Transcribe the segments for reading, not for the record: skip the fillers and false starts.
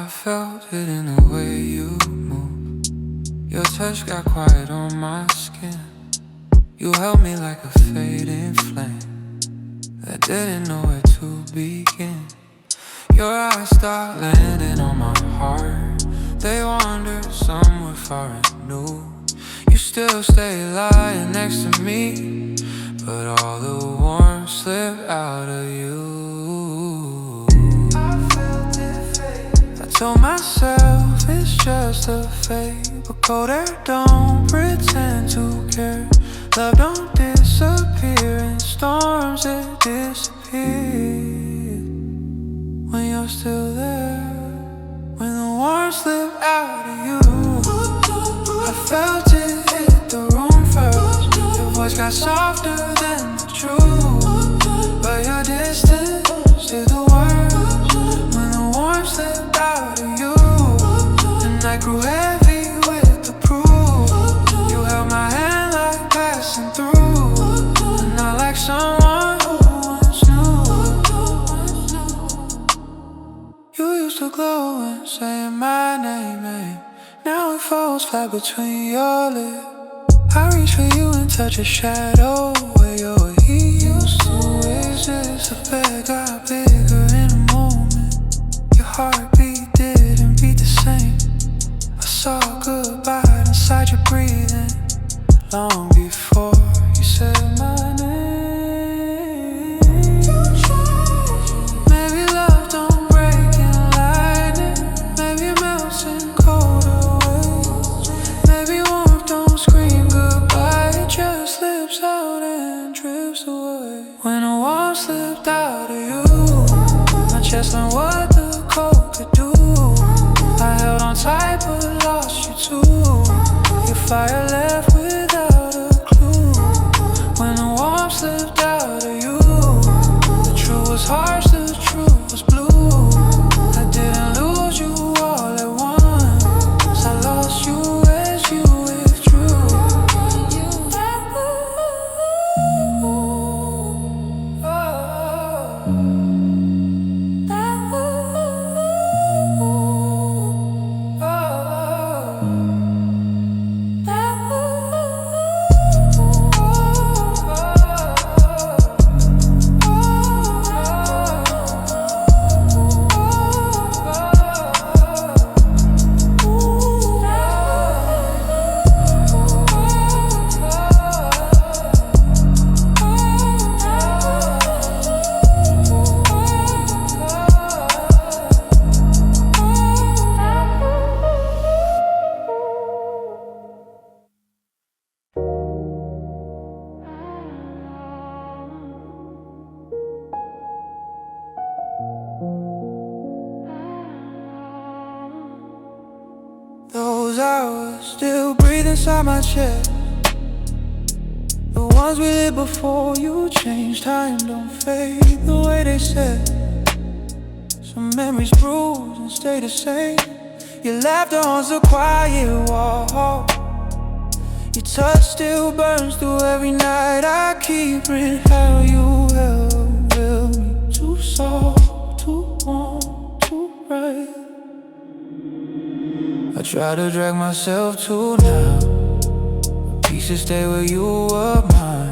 I felt it in the way you move. Your touch got quiet on my skin. You held me like a fading flame that didn't know where to begin. Your eyes start landing on my heart. They wander somewhere far and new. You still stay lying next to me, but all the warmth slipped out of you. I felt it fade. I told myself it's just a fade, but cold air don't pretend to care. Love don't disappear in storms, it disappears when you're still there. When the warmth slipped out of you, I felt it hit the room first. Your voice got softer than the truth, but your distance did the worst. When the warmth slipped out of you, the night grew heavy with the proof. You held my hand like passing through, and not like someone who once knew. You used to glow when saying my name, now it falls flat between your lips. I reach for you and touch a shadow where your heat used to exist. The bed got bigger in a moment. Your heartbeat didn't beat the same. I saw goodbye inside your breathing long before you said my name. Maybe love don't break in lightning. Maybe it melts in colder waves. Maybe warmth don't scream goodbye, it just slips out and drifts away. When a warmth slipped out of you, my chest learned what the cold could do. I held on tight but lost you too. Your fire left without a clue. When the warmth slipped out of you, the truth was harsh, the truth was blue. I didn't lose you all at once, I lost you as you withdrew. Those hours still breathe inside my chest. The ones we lived before you changed. Time don't fade the way they said. Some memories bruise and stay the same. Your laughter haunts the quiet wall. Your touch still burns through every night. I keep reading how you held me. Too soft, too warm, too right. I try to drag myself to now. Pieces stay where you were mine.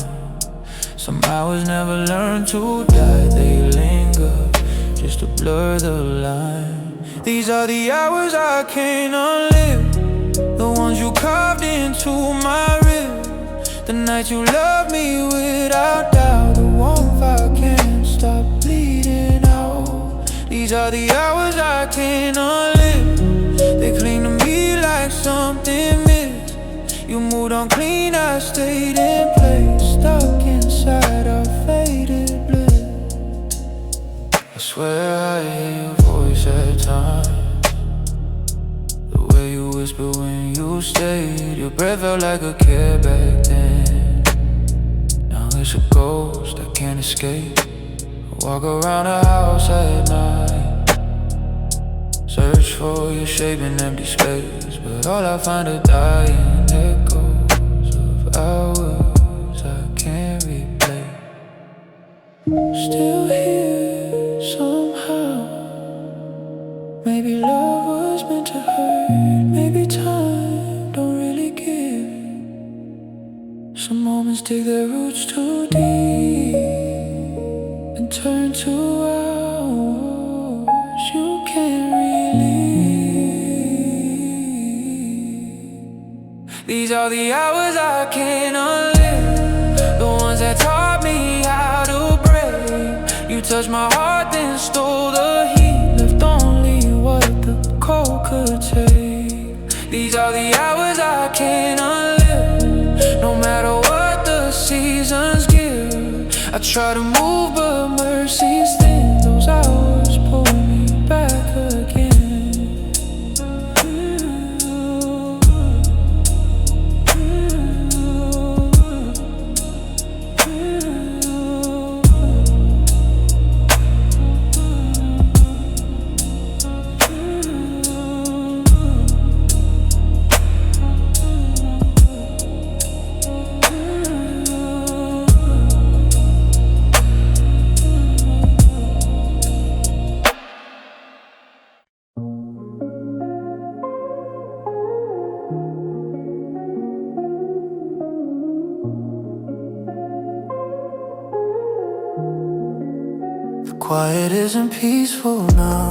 Some hours never learn to die. They linger just to blur the line. These are the hours I can't unlive, the ones you carved into my ribs. The nights you loved me without doubt. The warmth I can't stop bleeding out. These are the hours I can't unlive. They cling to me like something missed. You moved on clean, I stayed in place, stuck inside our faded bliss. I swear I hear your voice at times, the way you whisper when you stayed. Your breath felt like a care back then. Now it's a ghost I can't escape. I walk around the house at night, search for your shape in empty space, but all I find are dying echoes of hours I can't replay. Still here somehow. Maybe love dig their roots too deep and turn to ours you can't relieve. These are the hours I can't unlive, the ones that taught me how to break. You touched my heart, then stole the heat, left only what the cold could take. These are the hours I can't unlive, no matter what the seasons give. I try to move, but mercy's thin. Those hours pull me back again. Quiet isn't peaceful now.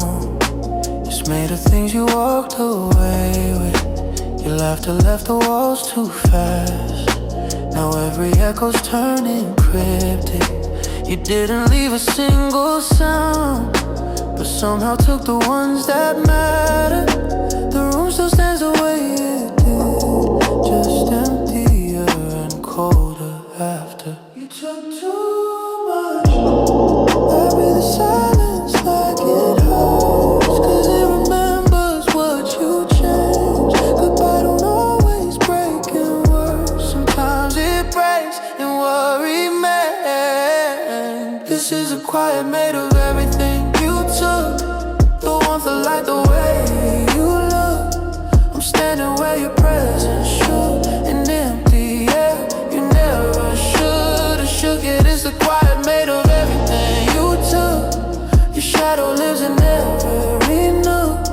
It's made of things you walked away with. Your laughter left the walls too fast. Now every echo's turning cryptic. You didn't leave a single sound, but somehow took the ones that mattered. The room still stands the way it did, just emptier and colder after. You took too much. I breathe the silence like it hurts, cause it remembers what you changed. Goodbye don't always break in words, sometimes it breaks in what remains. This is a quiet made of everything you took, the warmth, the light, the way you look. I'm standing where your presence shook, and empty air you never should have shook it. It's a quiet made of everything you took. Your shadow lives in every nook.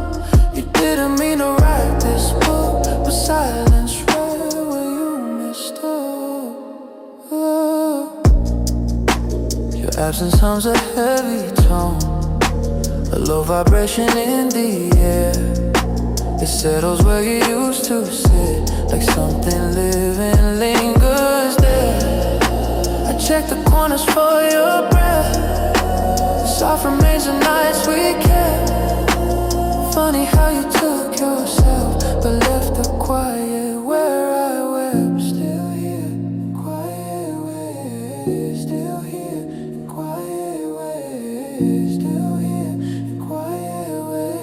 You didn't mean to write this book, but silence right where you mistook. Your absence hums a heavy tone, a low vibration in the air. It settles where you used to sit, like something living lingers there. I check the corners for your breath. Soft remains the nights we kept. Funny how you took yourself, but left the quiet where I wept. Still here, quiet way, still here, quiet way, still here, quiet way.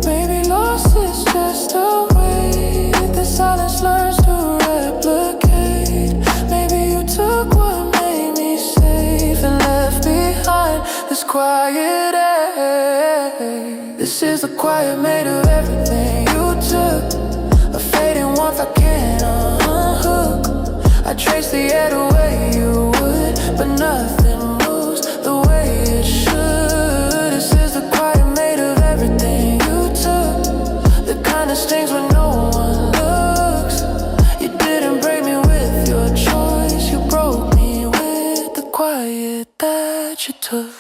Maybe lost is just a way the silence learns to replicate. Maybe you took what made me safe and left behind this quiet ache. This is the quiet made of everything you took, a fading warmth I can't unhook. I trace the air the way you would, but nothing moves the way it should. This is the quiet made of everything you took, the kind that stings when no one looks. You didn't break me with your choice, you broke me with the quiet that you took.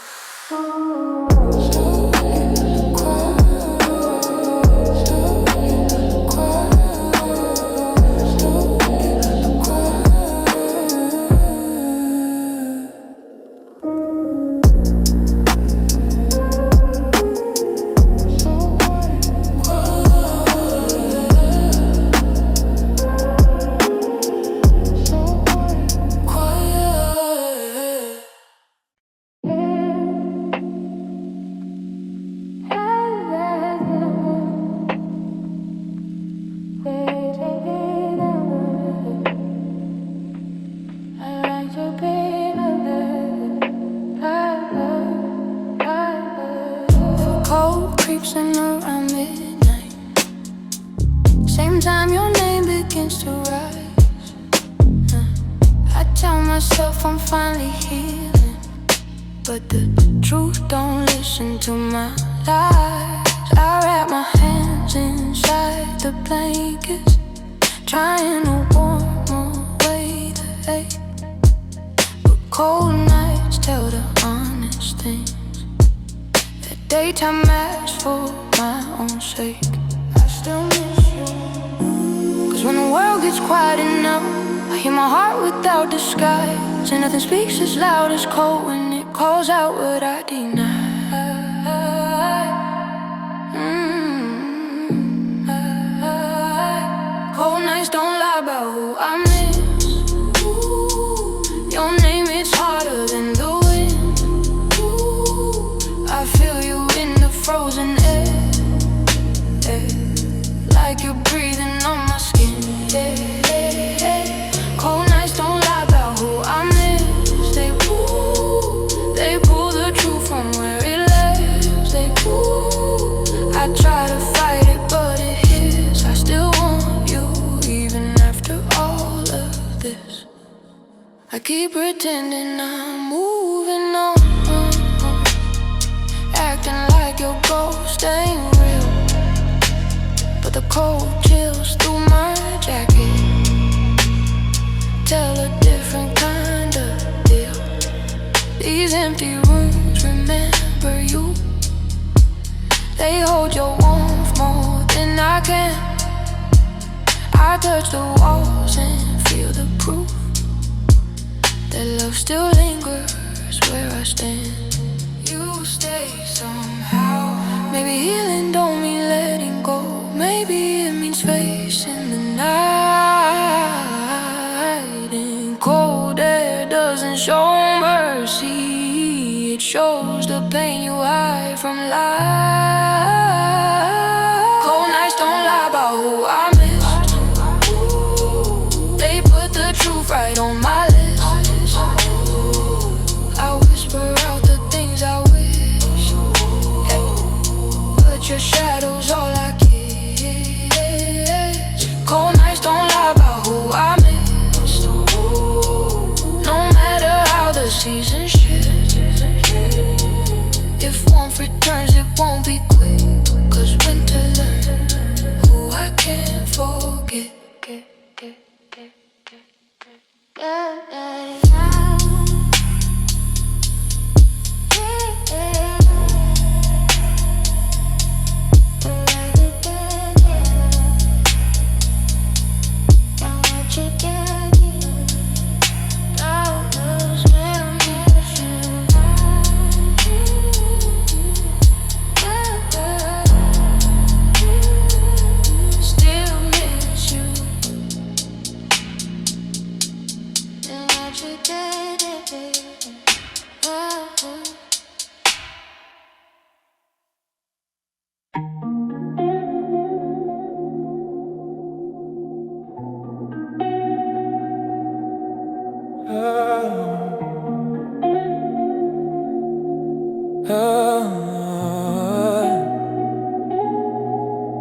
Creeping around midnight, same time your name begins to rise. I tell myself I'm finally healing, but the truth don't listen to my lies. I wrap my hands inside the blankets, trying to warm away the hate. But cold nights tell the honest things. The daytime masks for my own sake. I still miss you. Cause when the world gets quiet enough, I hear my heart without disguise, and nothing speaks as loud as cold when it calls out what I deny. Cold nights don't lie about who I miss. Your name is harder than the wind. I feel you in the frozen air, like you're breathing on my skin. Cold nights don't lie about who I miss. They pull the truth from where it lives. I try to fight it, but it hits. I still want you, even after all of this. I keep pretending I'm moving on, acting like your ghost ain't real. But the cold chills through my jacket tell a different kind of deal. These empty rooms remember you. They hold your warmth more than I can. I touch the walls and feel the proof that love still lingers where I stand. You stay somehow. Maybe healing don't mean letting go. Maybe it means facing the night. And cold air doesn't show mercy. It shows the pain you hide from life. Cold nights don't lie about who I miss. They put the truth right on my list. I whisper out the things I wish, but your shadow's all I kiss. Cold nights don't lie about who I miss. No matter how the seasons shift, if warmth returns it won't be quick. Cause winter learned who I can't forget.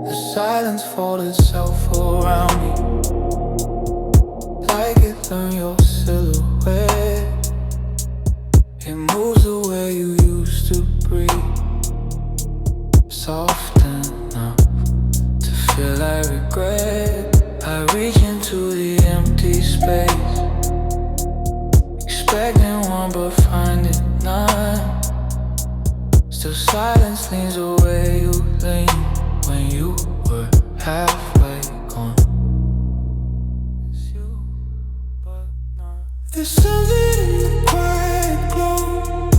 The silence folded itself around me, like it learned your silhouette. It moves the way you used to breathe, soft enough to feel like regret. I reach into the empty space, expecting one but finding none. Still silence leans the way you lean when you were halfway gone. It's you, but not. There's something in the quiet glow.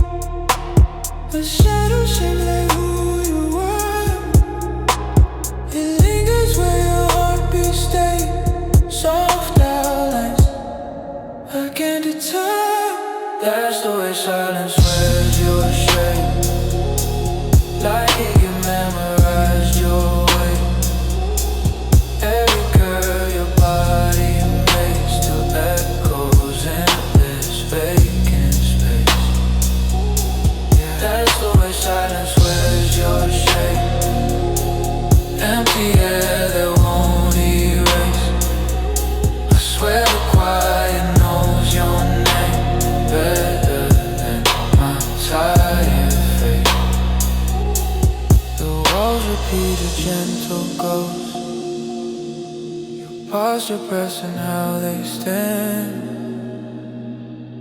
The shadows shape like who you are. It lingers where your heartbeat stays. Soft outlines I can't deter. That's the way silence wears your shape. Like it can memorize your way. Every curve your body makes still echoes in this vacant space. That's the way silence wears your shape. Empty air that won't erase. I swear the quiet knows your name better than my tired face. The walls repeat a gentle ghost, posture pressing how they stand.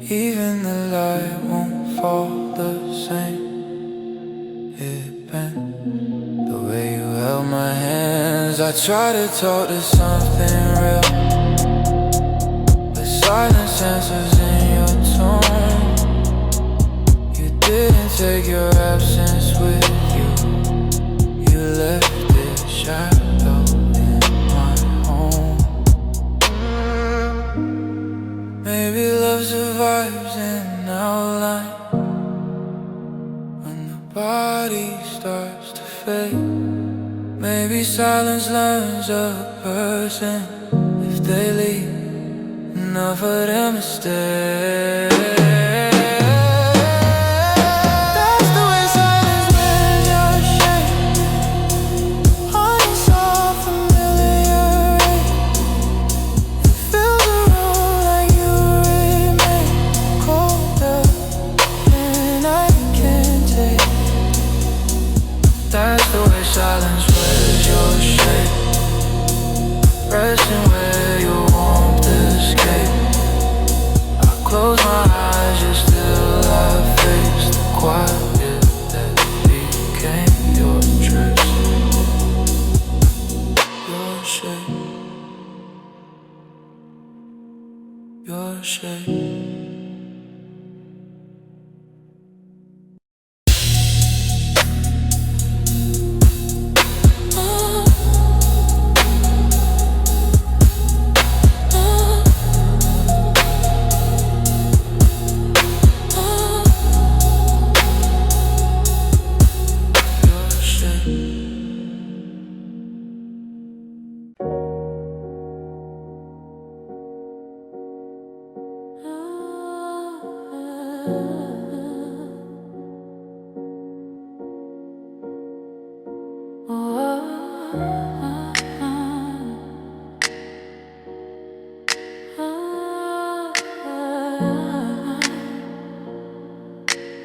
Even the light won't fall the same. It bent the way you held my hands. I tried to talk to something real, but silence answers in your tone. You didn't take your absence with you. You left it shadow in my home. Maybe love survives in outline when the body starts to fade. Maybe silence learns a person if they leave enough of them to stay. That's the way silence wears your shape. Honey so familiar. It fills the room like you remain colder than I can take. That's the way silence wears your shape. Resting where you won't escape. I close my eyes just till I face the quiet that became your dress. Your shape. Your shape.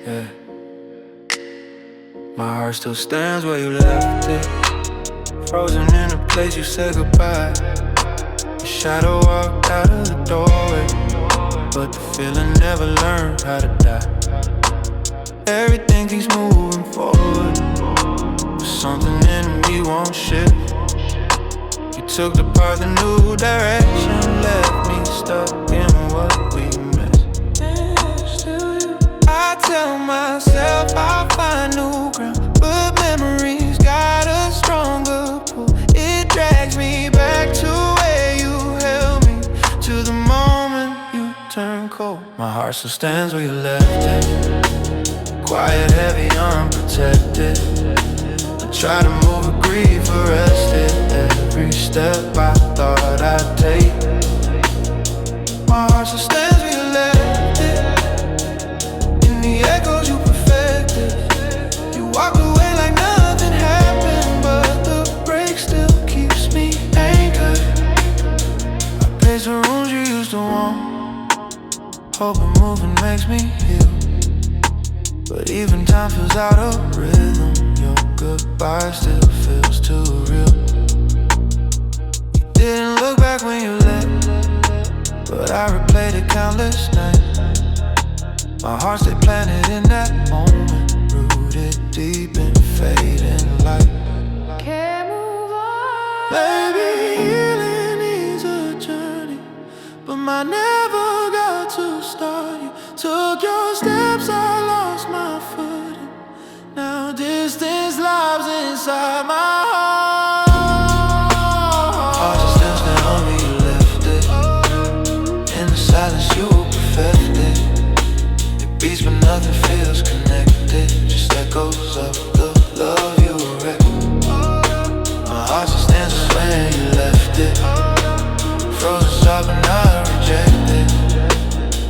Yeah. My heart still stands where you left it, frozen in the place you said goodbye. The shadow walked out of the doorway, but the feeling never learned how to die. Everything keeps moving forward, but something in me won't shift. You took the path in new direction, left me stuck in what we missed. I tell myself I'll find new ground, but memories got a stronger pull. It drags me back to where you held me, to the moment you turned cold. My heart still stands where you left it, quiet, heavy, unprotected. I try to move, but grief arrested every step I thought I'd take. My heart still stands where you left it, in the echoes you perfected. You walked away like nothing happened, but the break still keeps me anchored. I pace the rooms you used to want, hoping moving makes me heal. But even time feels out of rhythm. Your goodbye still feels too real. You didn't look back when you left, but I replayed it countless nights. My heart stayed planted in that moment, rooted deep in fading light. Can't move on. Baby, healing needs a journey, but mine never got to start. You took your steps, I lost my footing. Now distance lives inside my heart. Heart still stand on me, you left it. In the silence you perfected. It beats but nothing feels connected, just echoes of the love you wrecked. My heart still stands where you left it, frozen soft but not rejected.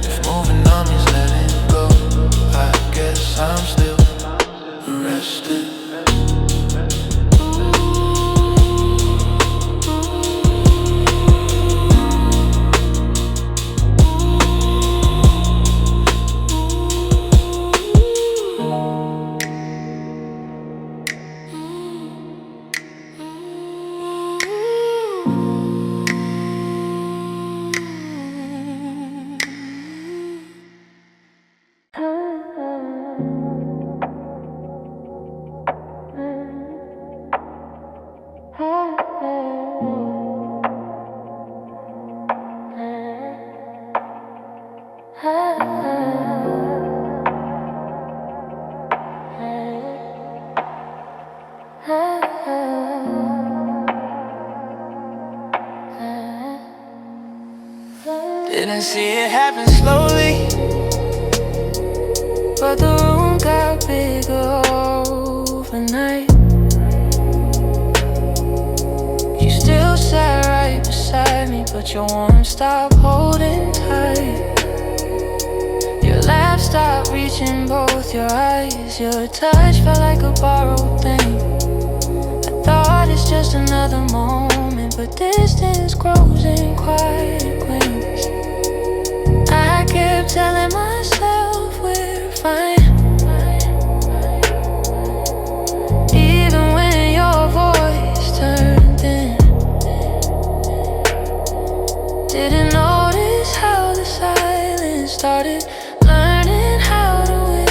If moving on means letting go, I guess I'm still arrested. Ooh. Didn't see it happen slowly, but the room got bigger overnight. You still sat right beside me, but your warmth stopped holding tight. Your laugh stopped reaching both your eyes. Your touch felt like a borrowed thing. I thought it's just another moment, but distance grows in quiet wings. I kept telling myself we're fine, even when your voice turned thin. Didn't notice how the silence started learning how to win.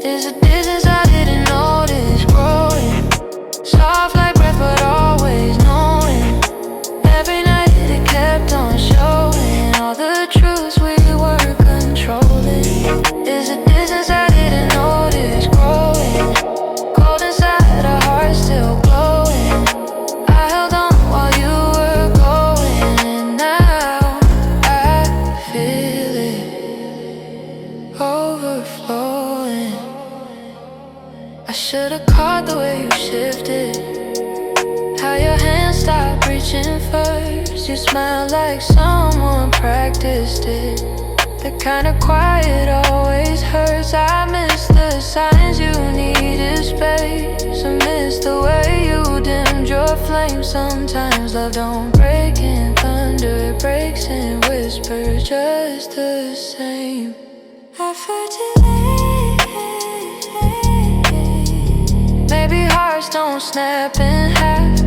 There's a distance I didn't notice growing, soft like breath but always knowing. Every night it kept on showing all the truths we were controlling. There's a distance I didn't notice growing, cold inside, our hearts still glowing. I held on while you were going, and now I feel it overflowing. I should've caught the way you shifted, how your hands stopped reaching first. You smell like someone practiced it, the kind of quiet always hurts. I miss the signs you needed space. I miss the way you dimmed your flame. Sometimes love don't break in thunder, it breaks in whispers just the same. I maybe hearts don't snap in half,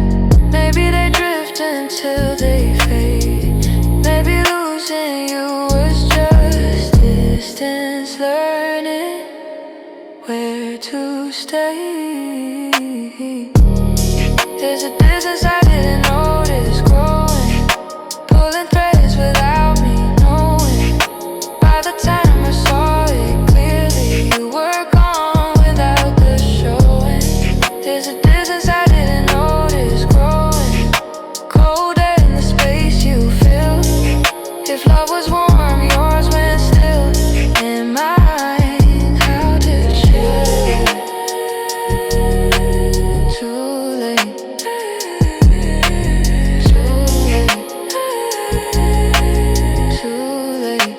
maybe they drift until they fade. Maybe losing you was just distance, learning where to stay. There's a distance I didn't notice growing, pulling threads without me knowing. By the time I saw it clearly, you were gone without the showing. There's a distance I didn't notice growing, colder in the space you fill. If love was warm, yours went still. In mine, how to chill. Too late, too late,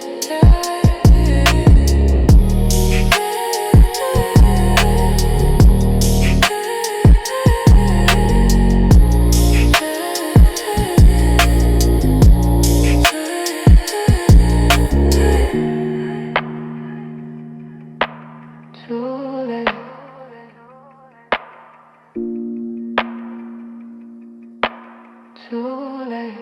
too late.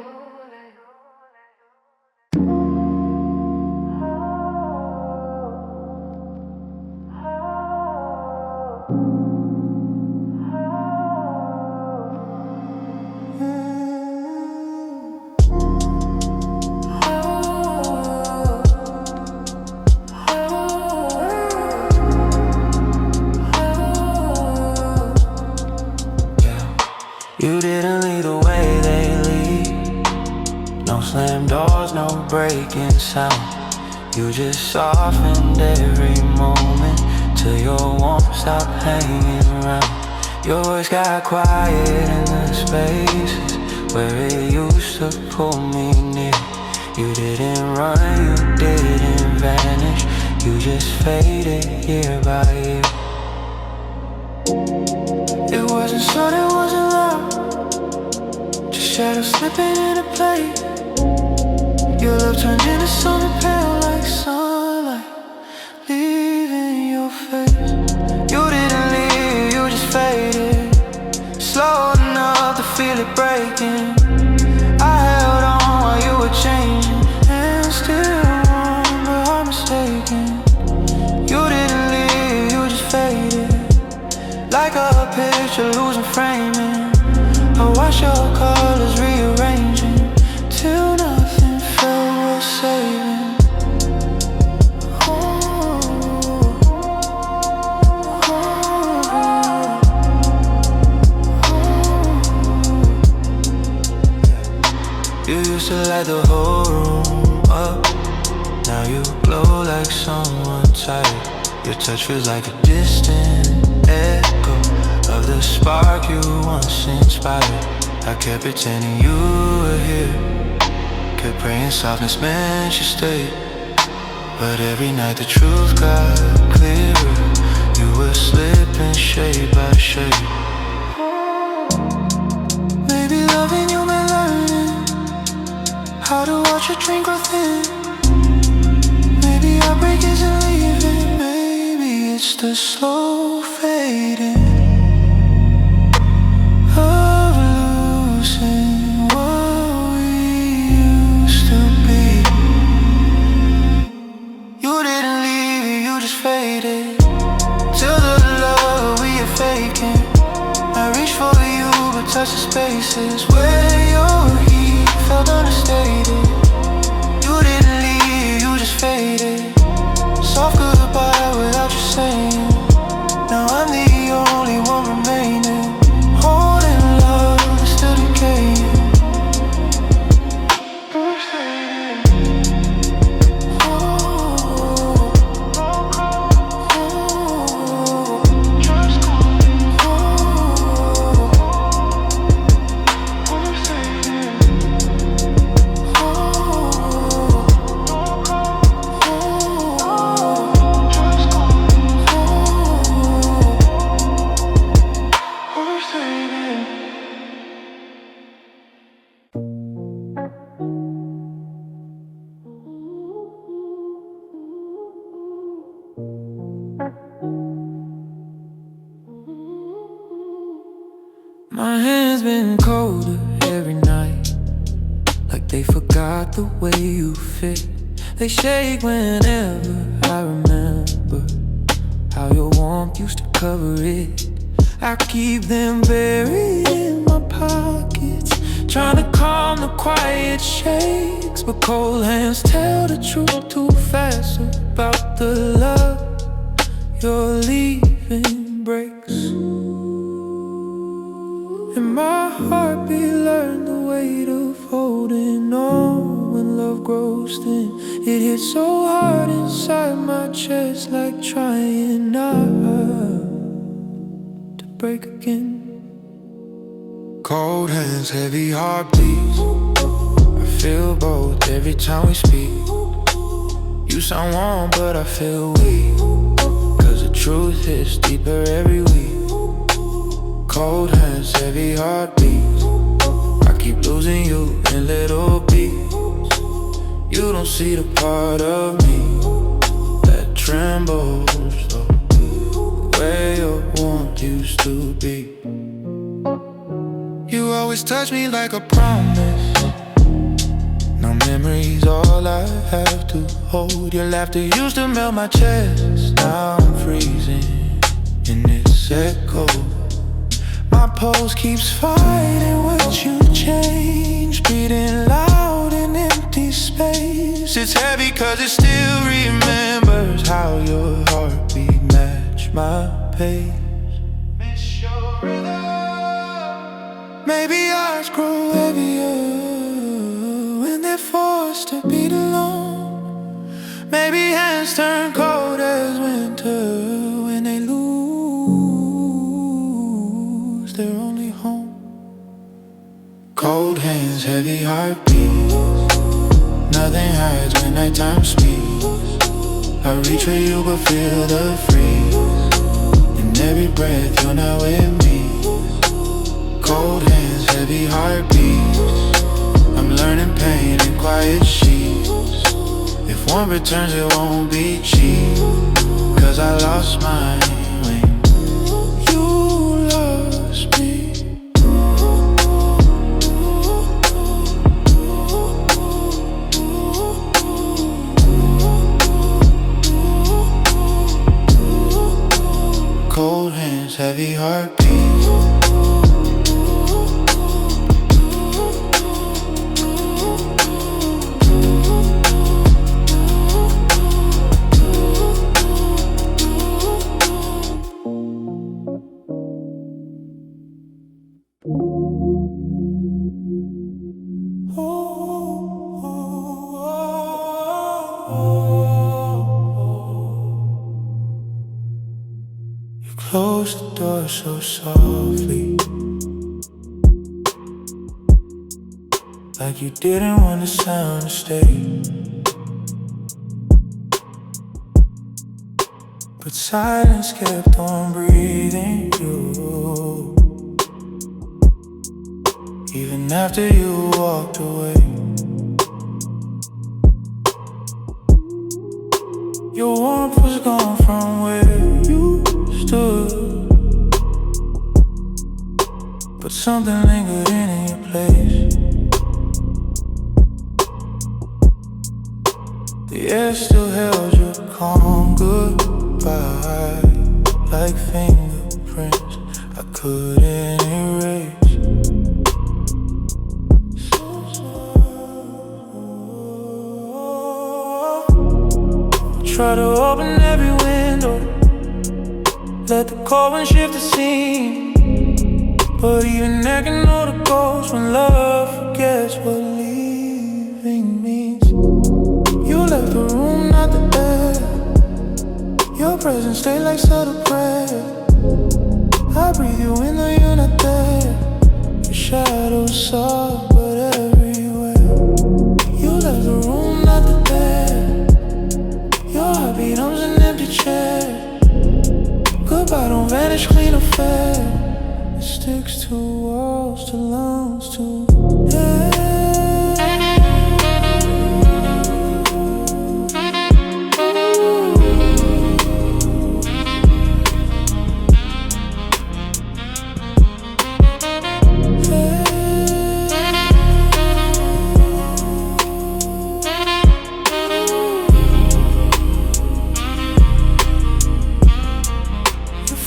You didn't lead the way they lead, no slam doors, no breaking sound. You just softened every moment till your warmth stopped hanging around. Your voice got quiet in the spaces where it used to pull me near. You didn't run, you didn't vanish, you just faded year by year. It wasn't short, it wasn't loud, just shadows slipping into place. Your love turned into something pale like sunlight, leaving your face. You didn't leave, you just faded, slow enough to feel it breaking. I held on while you were changing, and still wrong, but I'm mistaken. You didn't leave, you that you're losing framing. I watch your colors rearranging till nothing felt worth saving. You used to light the whole room up. Now you glow like someone tired. Your touch feels like a distant echo of the spark you once inspired. I kept pretending you were here, kept praying softness meant you stayed. But every night the truth got clearer. You were slipping shade by shade. Maybe loving you meant learning how to watch your dream grow thin. Maybe heartbreak isn't leaving. Maybe it's the slow fading of losing what we used to be. You didn't leave, you just faded till the love we are faking. I reached for you but touched the spaces where your heat felt understated. You didn't leave, you just faded. Soft goodbye without you saying. Now I'm the only one remaining, holding love that's still decaying. My hands been colder every night, like they forgot the way you fit. They shake whenever I remember how your warmth used to cover it. I keep them buried in my pockets, trying to calm the quiet shakes. But cold hands tell the truth too fast about the love you're leaving breaks. And my heartbeat learned the weight of holding on when love grows thin. It hits so hard inside my chest, like trying not to break again. Cold hands, heavy heartbeats. I feel both every time we speak. You sound warm but I feel weak, 'cause the truth hits deeper every week. Cold hands, heavy heartbeats. I keep losing you in little beats. You don't see the part of me that trembles, where your warmth used to be. You always touch me like a promise. Now memories all I have to hold. Your laughter used to melt my chest. Now I'm freezing in this echo. My pulse keeps fighting what you changed, beating loud in empty space. It's heavy 'cause it still remembers how your heartbeat matched my pace. Miss your rhythm. Maybe ours grow heavier when they're forced to beat alone. Maybe hands turn cold as winter when they lose their only home. Cold hands, heavy heartbeats. Nothing hides when nighttime speaks. I reach for you but feel the freeze. In every breath you're not with me. Cold hands, heavy heartbeats. I'm learning pain in quiet sheets. If one returns it won't be cheap, 'cause I lost mine when you lost me. Cold hands, heavy heartbeats. closed the door so softly, like you didn't want the sound to stay. But silence kept on breathing you, even after you walked away. Your warmth was gone from where you stood, but something lingered in your place. The air still held your calm goodbye, like fingerprints I couldn't erase. Try to open every window, let the cold wind shift the scene, but even there can know the ghost when love forgets what leaving means. You left the room, not the air. Your presence stayed like subtle prayer. I breathe you in though you're not there. Your shadows soft but everywhere. You left the room, not the air. Your heartbeat hums an empty chair. Goodbye don't vanish clean or fair. It sticks to walls, to lungs, to air.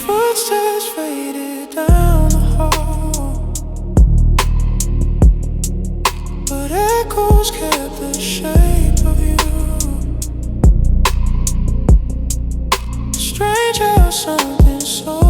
Footsteps faded down the hall, but echoes kept the shape of you. Strange how something so